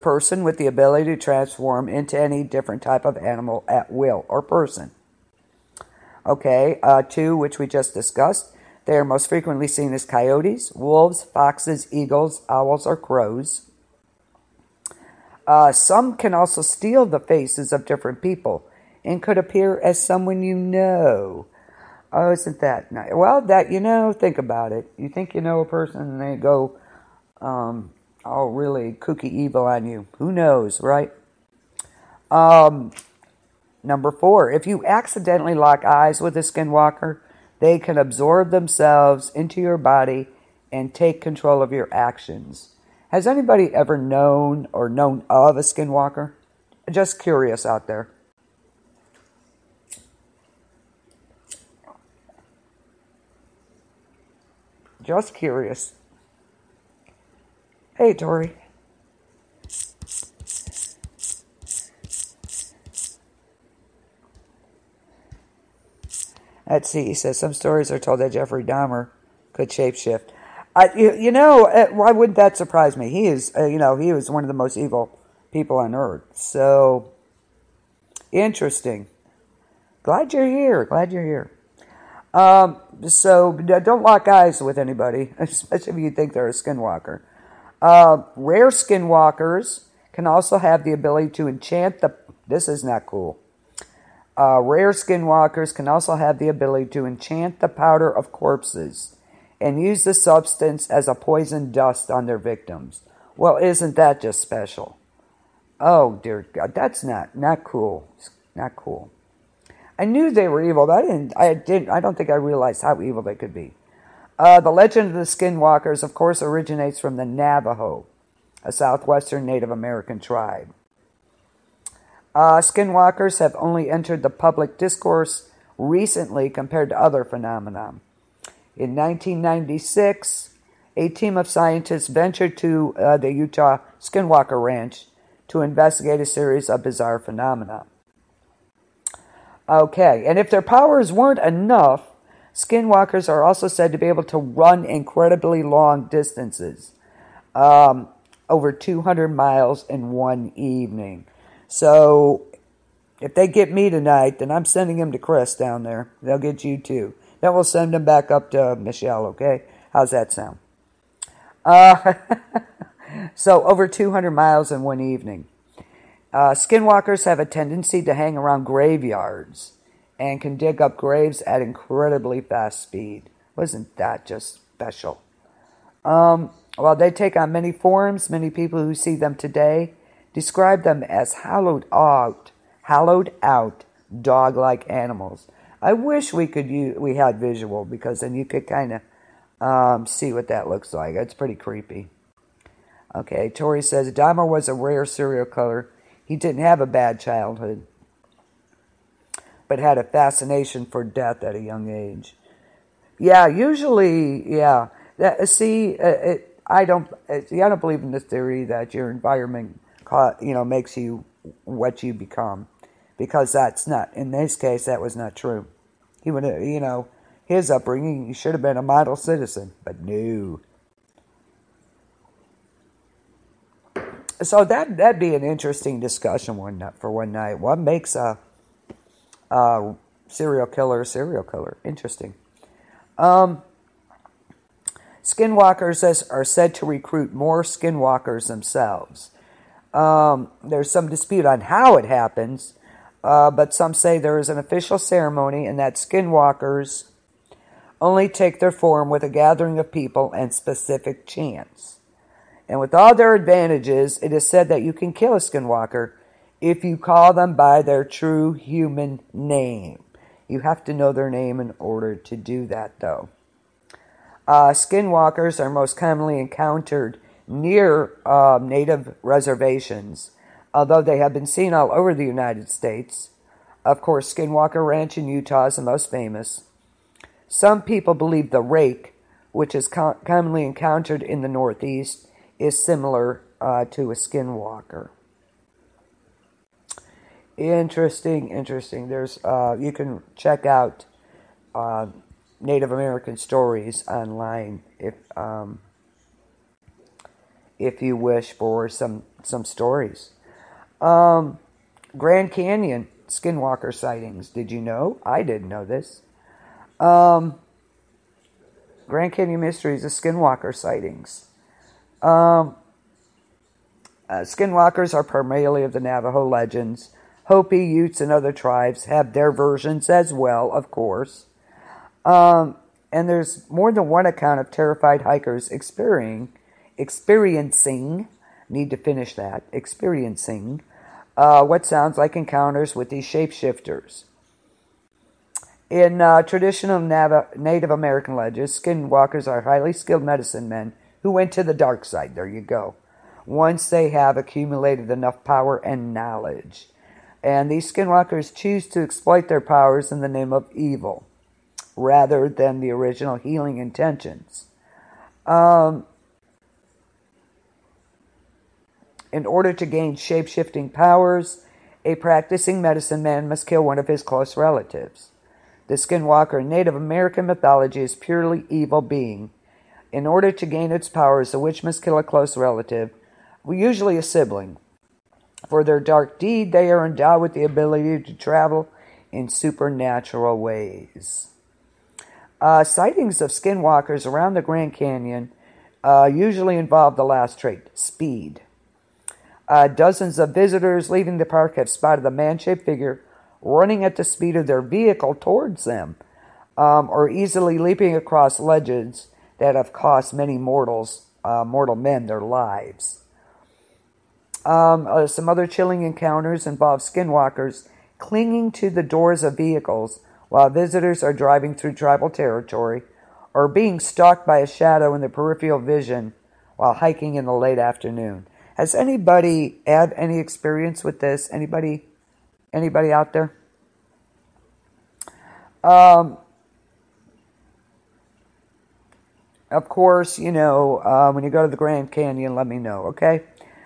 person with the ability to transform into any different type of animal at will or person. Okay, 2, which we just discussed. They are most frequently seen as coyotes, wolves, foxes, eagles, owls, or crows. Some can also steal the faces of different people and could appear as someone you know. Oh, isn't that nice? Well, think about it. You think you know a person and they go all really kooky evil on you. Who knows, right? Number 4, if you accidentally lock eyes with a skinwalker, they can absorb themselves into your body and take control of your actions. Has anybody ever known or known of a skinwalker? Just curious out there. Just curious. Hey, Tori. Let's see. He says some stories are told that Jeffrey Dahmer could shapeshift. Why wouldn't that surprise me? He is, he was one of the most evil people on earth. So interesting. Glad you're here. So don't lock eyes with anybody, especially if you think they're a skinwalker. Rare skinwalkers can also have the ability to enchant this is not cool. Rare skinwalkers can also have the ability to enchant the powder of corpses and use the substance as a poison dust on their victims. Well, isn't that just special? Oh, dear God, that's not cool. Not cool. I knew they were evil, but I don't think I realized how evil they could be. The legend of the Skinwalkers, of course, originates from the Navajo, a southwestern Native American tribe. Skinwalkers have only entered the public discourse recently compared to other phenomena. In 1996, a team of scientists ventured to the Utah Skinwalker Ranch to investigate a series of bizarre phenomena. Okay, and if their powers weren't enough, skinwalkers are also said to be able to run incredibly long distances, over 200 miles in one evening. So, if they get me tonight, then I'm sending them to Chris down there. They'll get you too. Then we'll send them back up to Michelle, okay? How's that sound? So, over 200 miles in one evening. Skinwalkers have a tendency to hang around graveyards and can dig up graves at incredibly fast speed. Wasn't that just special? While they take on many forms, many people who see them today describe them as hollowed out dog-like animals. I wish we had visual, because then you could kind of see what that looks like. It's pretty creepy. Okay, Tori says Dahmer was a rare serial killer. He didn't have a bad childhood, but had a fascination for death at a young age. Yeah, usually, yeah. I don't believe in the theory that your environment, makes you what you become, because that's not. In this case, that was not true. He would, his upbringing, he should have been a model citizen, but no. So that'd be an interesting discussion for one night. What makes a serial killer a serial killer? Interesting. Skinwalkers are said to recruit more skinwalkers themselves. There's some dispute on how it happens, but some say there is an official ceremony and that skinwalkers only take their form with a gathering of people and specific chants. And with all their advantages, it is said that you can kill a skinwalker if you call them by their true human name. You have to know their name in order to do that, though. Skinwalkers are most commonly encountered near native reservations, although they have been seen all over the United States. Of course, Skinwalker Ranch in Utah is the most famous. Some people believe the rake, which is commonly encountered in the Northeast, is similar to a skinwalker. Interesting. There's you can check out Native American stories online if you wish for some some stories. Grand Canyon Skinwalker sightings. Did you know? I didn't know this. Grand Canyon Mysteries of Skinwalker sightings. Skinwalkers are primarily of the Navajo legends. Hopi, Utes, and other tribes have their versions as well, of course. And there's more than one account of terrified hikers experiencing, need to finish that, experiencing what sounds like encounters with these shapeshifters. In traditional Native American legends, skinwalkers are highly skilled medicine men who went to the dark side. There you go. Once they have accumulated enough power and knowledge. And these skinwalkers choose to exploit their powers in the name of evil, rather than the original healing intentions. In order to gain shape-shifting powers, a practicing medicine man must kill one of his close relatives. The skinwalker in Native American mythology is purely evil being. In order to gain its powers, the witch must kill a close relative, usually a sibling. For their dark deed, they are endowed with the ability to travel in supernatural ways. Sightings of skinwalkers around the Grand Canyon usually involve the last trait, speed. Dozens of visitors leaving the park have spotted a man-shaped figure running at the speed of their vehicle towards them, or easily leaping across ledges that have cost many mortal men their lives. Some other chilling encounters involve skinwalkers clinging to the doors of vehicles while visitors are driving through tribal territory, or being stalked by a shadow in the peripheral vision while hiking in the late afternoon. Has anybody had any experience with this? Anybody out there? Of course, when you go to the Grand Canyon, let me know, okay?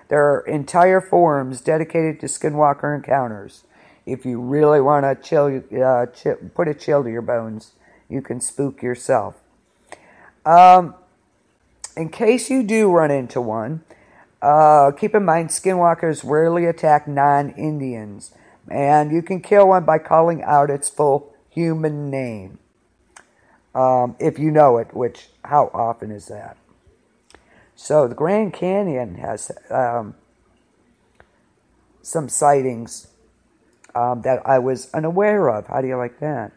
There are entire forums dedicated to skinwalker encounters. If you really want to put a chill to your bones, you can spook yourself. In case you do run into one, keep in mind skinwalkers rarely attack non-Indians, and you can kill one by calling out its full human name. If you know it, which, how often is that? So the Grand Canyon has some sightings that I was unaware of. How do you like that?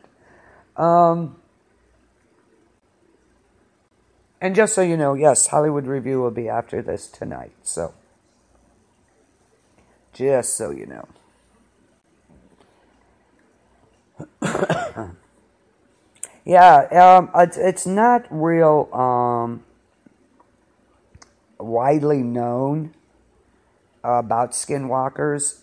And just so you know, yes, Hollywood Review will be after this tonight. So, just so you know. Yeah, it's not real widely known about skinwalkers.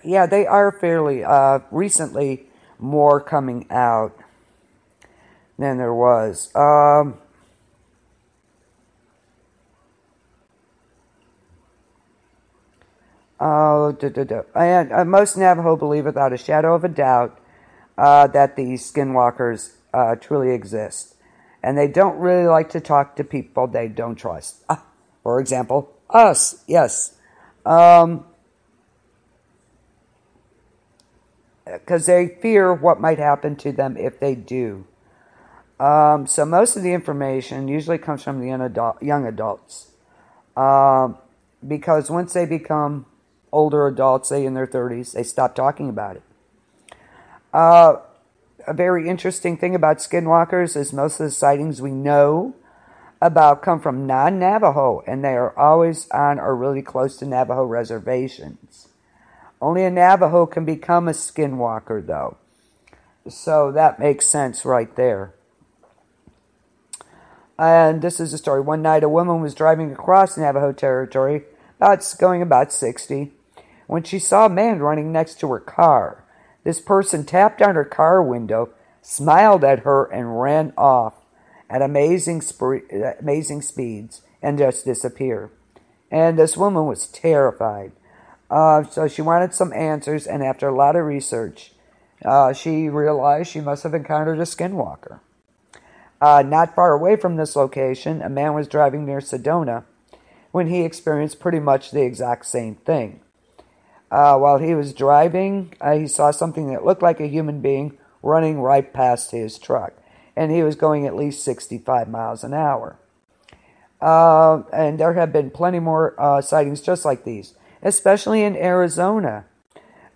Yeah, they are fairly recently more coming out than there was. And most Navajo believe without a shadow of a doubt that these skinwalkers truly exist. And they don't really like to talk to people they don't trust. For example, us, yes. Because they fear what might happen to them if they do. So most of the information usually comes from the young adults. Because once they become older adults, say in their 30s, they stop talking about it. A very interesting thing about skinwalkers is most of the sightings we know about come from non-Navajo, and they are always on or really close to Navajo reservations. Only a Navajo can become a skinwalker, though. So that makes sense right there. And this is a story. One night, a woman was driving across Navajo territory, going about 60, when she saw a man running next to her car. This person tapped on her car window, smiled at her, and ran off at amazing speeds and just disappeared. And this woman was terrified. So she wanted some answers, and after a lot of research, she realized she must have encountered a skinwalker. Not far away from this location, a man was driving near Sedona when he experienced pretty much the exact same thing. While he was driving, he saw something that looked like a human being running right past his truck, and he was going at least 65 miles an hour. And there have been plenty more sightings just like these, especially in Arizona.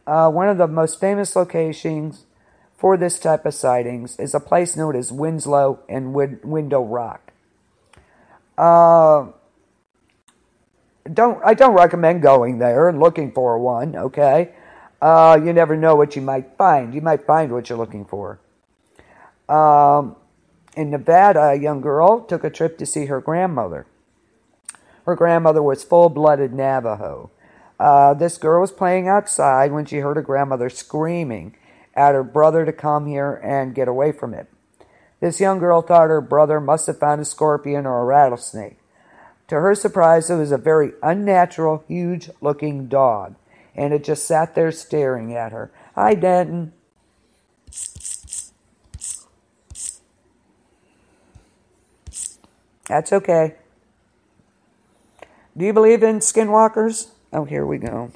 One of the most famous locations for this type of sightings is a place known as Winslow and Window Rock. I don't recommend going there and looking for one, okay? You never know what you might find. You might find what you're looking for. In Nevada, a young girl took a trip to see her grandmother. Her grandmother was full-blooded Navajo. This girl was playing outside when she heard her grandmother screaming at her brother to come here and get away from it. This young girl thought her brother must have found a scorpion or a rattlesnake. To her surprise, it was a very unnatural, huge-looking dog, and it just sat there staring at her. Hi, Denton. That's okay. Do you believe in skinwalkers? Oh, here we go.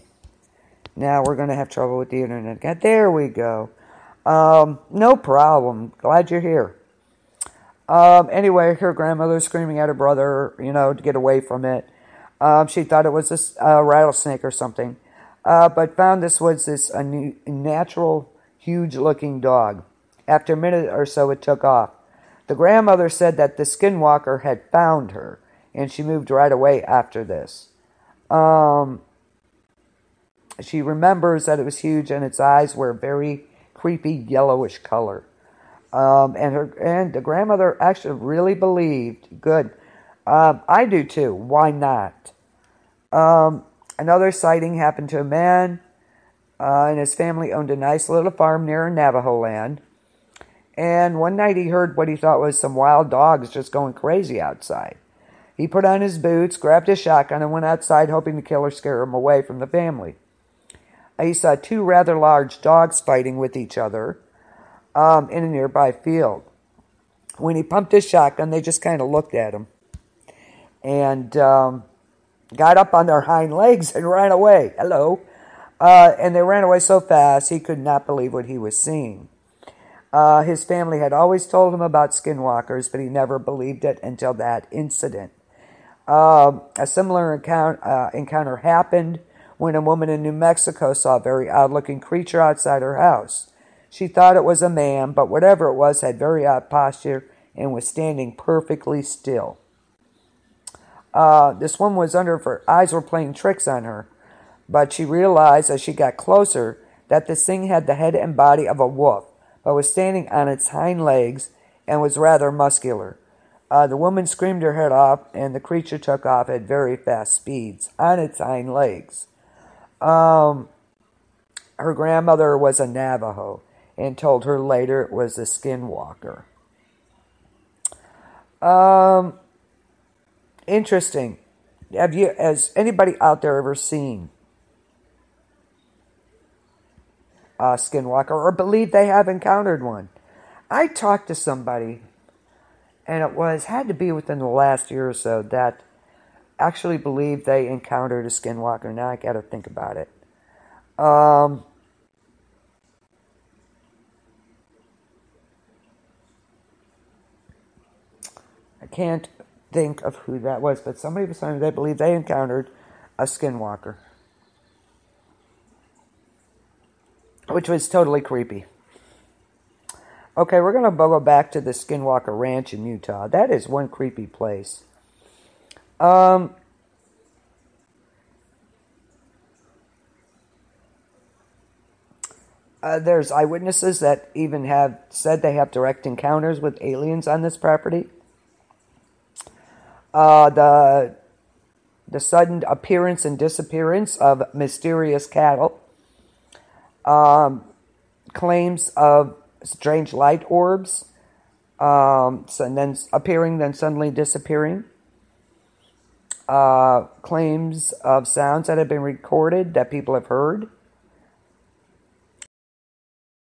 Now we're going to have trouble with the internet. There we go. No problem. Glad you're here. Anyway, her grandmother screaming at her brother, to get away from it. She thought it was a rattlesnake or something, but found this was this natural, huge-looking dog. After a minute or so, it took off. The grandmother said that the skinwalker had found her, and she moved right away after this. She remembers that it was huge, and its eyes were very creepy yellowish color. And the grandmother actually really believed. Good. I do too. Why not? Another sighting happened to a man, and his family owned a nice little farm near Navajo land. And one night he heard what he thought was some wild dogs just going crazy outside. He put on his boots, grabbed his shotgun, and went outside hoping to kill or scare them away from the family. He saw two rather large dogs fighting with each other in a nearby field. When he pumped his shotgun, they just kind of looked at him and got up on their hind legs and ran away. Hello. And they ran away so fast he could not believe what he was seeing. His family had always told him about skinwalkers, but he never believed it until that incident. A similar encounter happened when a woman in New Mexico saw a very odd-looking creature outside her house. She thought it was a man, but whatever it was had very odd posture and was standing perfectly still. This woman was under her eyes were playing tricks on her, but she realized as she got closer that this thing had the head and body of a wolf, but was standing on its hind legs and was rather muscular. The woman screamed her head off, and the creature took off at very fast speeds on its hind legs. Her grandmother was a Navajo and told her later it was a skinwalker. Interesting. Has anybody out there ever seen a skinwalker or believe they have encountered one? I talked to somebody, and had to be within the last year or so, that actually believed they encountered a skinwalker. Now I got to think about it. I can't think of who that was, but somebody was saying they believe they encountered a skinwalker, which was totally creepy. Okay, we're going to go back to the Skinwalker Ranch in Utah. That is one creepy place. There's eyewitnesses that even have said they have direct encounters with aliens on this property. The sudden appearance and disappearance of mysterious cattle. Claims of strange light orbs, and then appearing, then suddenly disappearing. claims of sounds that have been recorded that people have heard.